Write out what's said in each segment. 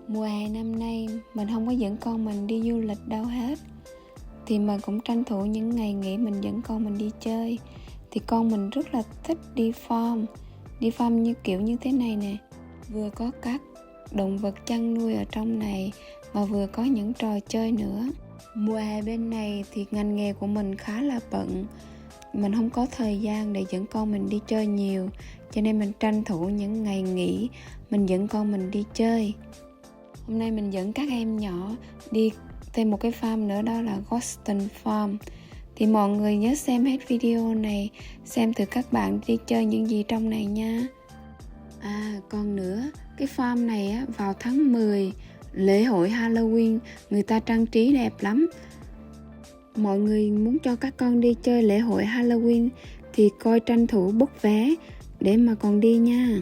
Mùa hè năm nay mình không có dẫn con mình đi du lịch đâu hết, thì mình cũng tranh thủ những ngày nghỉ mình dẫn con mình đi chơi. Thì con mình rất là thích đi farm như kiểu như thế này nè, vừa có các động vật chăn nuôi ở trong này mà vừa có những trò chơi nữa. Mùa hè bên này thì ngành nghề của mình khá là bận, mình không có thời gian để dẫn con mình đi chơi nhiều, cho nên mình tranh thủ những ngày nghỉ mình dẫn con mình đi chơi. Hôm nay mình dẫn các em nhỏ đi thêm một cái farm nữa, đó là Goston Farm. Thì mọi người nhớ xem hết video này, xem thử các bạn đi chơi những gì trong này nha. Còn nữa, cái farm này á, vào tháng 10, lễ hội Halloween, người ta trang trí đẹp lắm. Mọi người muốn cho các con đi chơi lễ hội Halloween thì coi tranh thủ book vé để mà còn đi nha.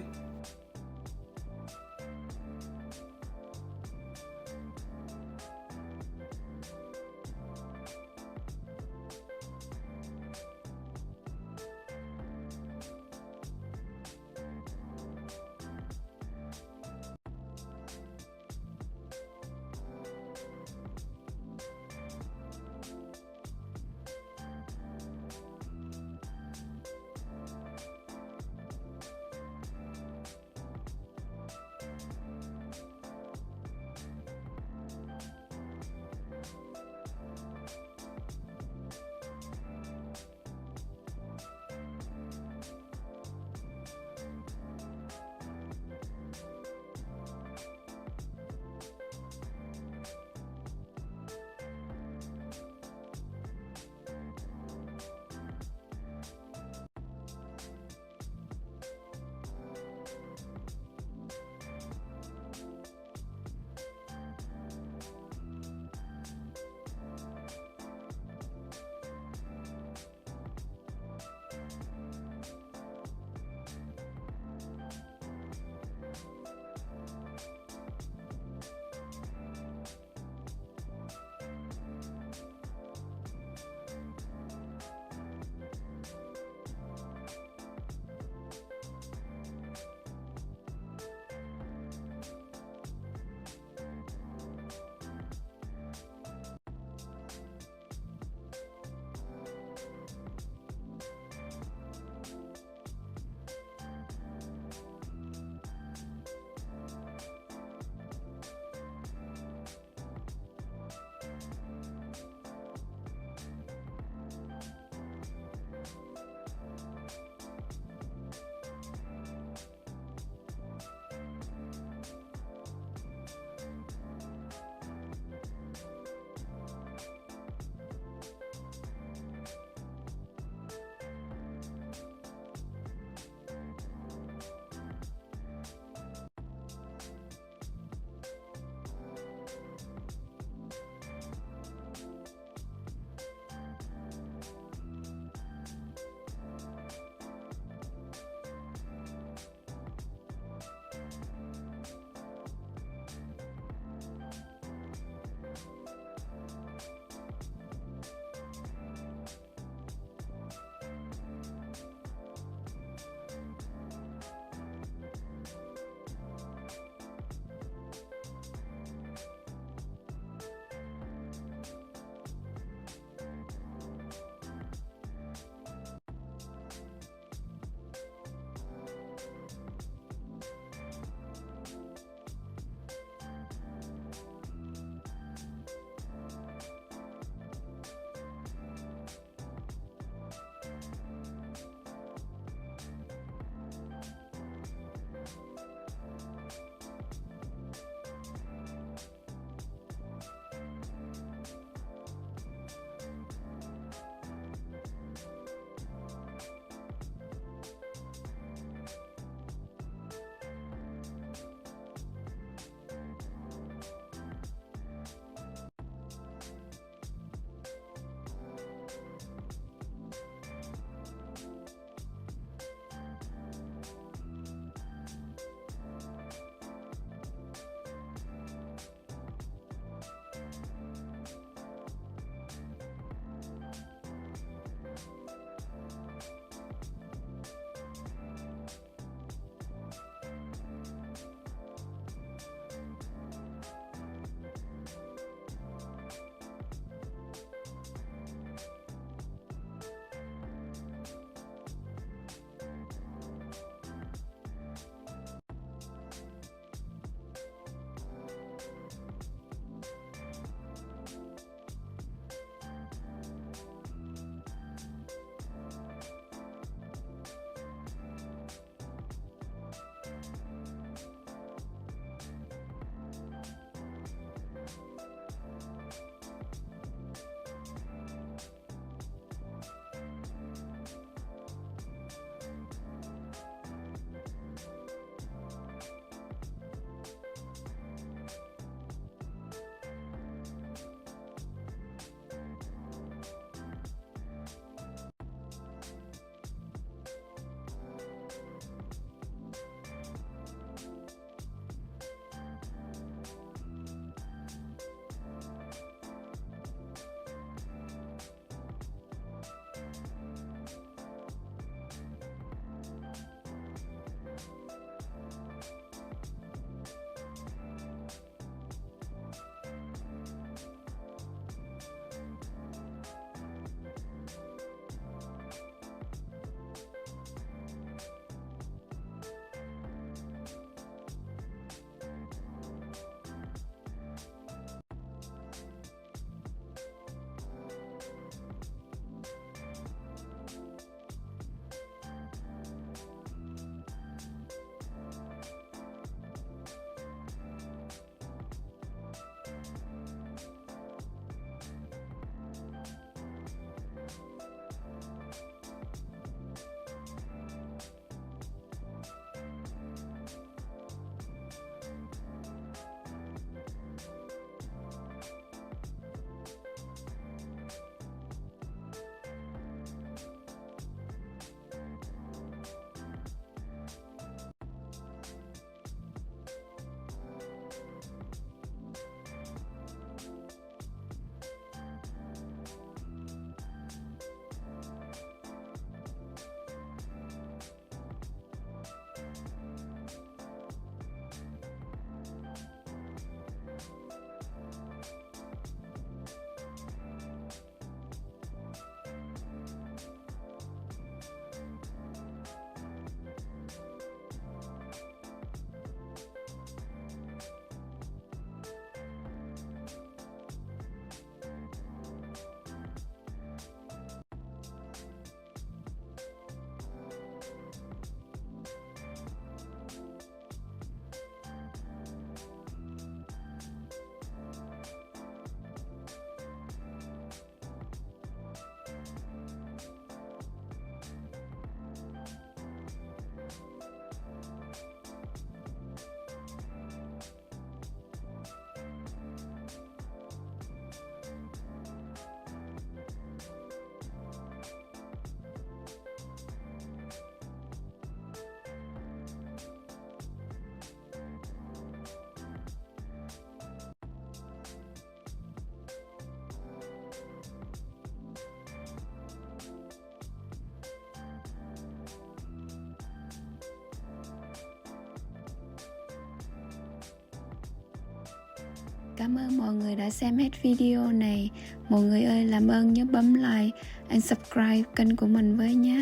cảm ơn mọi người đã xem hết video này. Mọi người ơi, làm ơn nhớ bấm like and subscribe kênh của mình với nhé.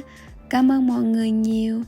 Cảm ơn mọi người nhiều.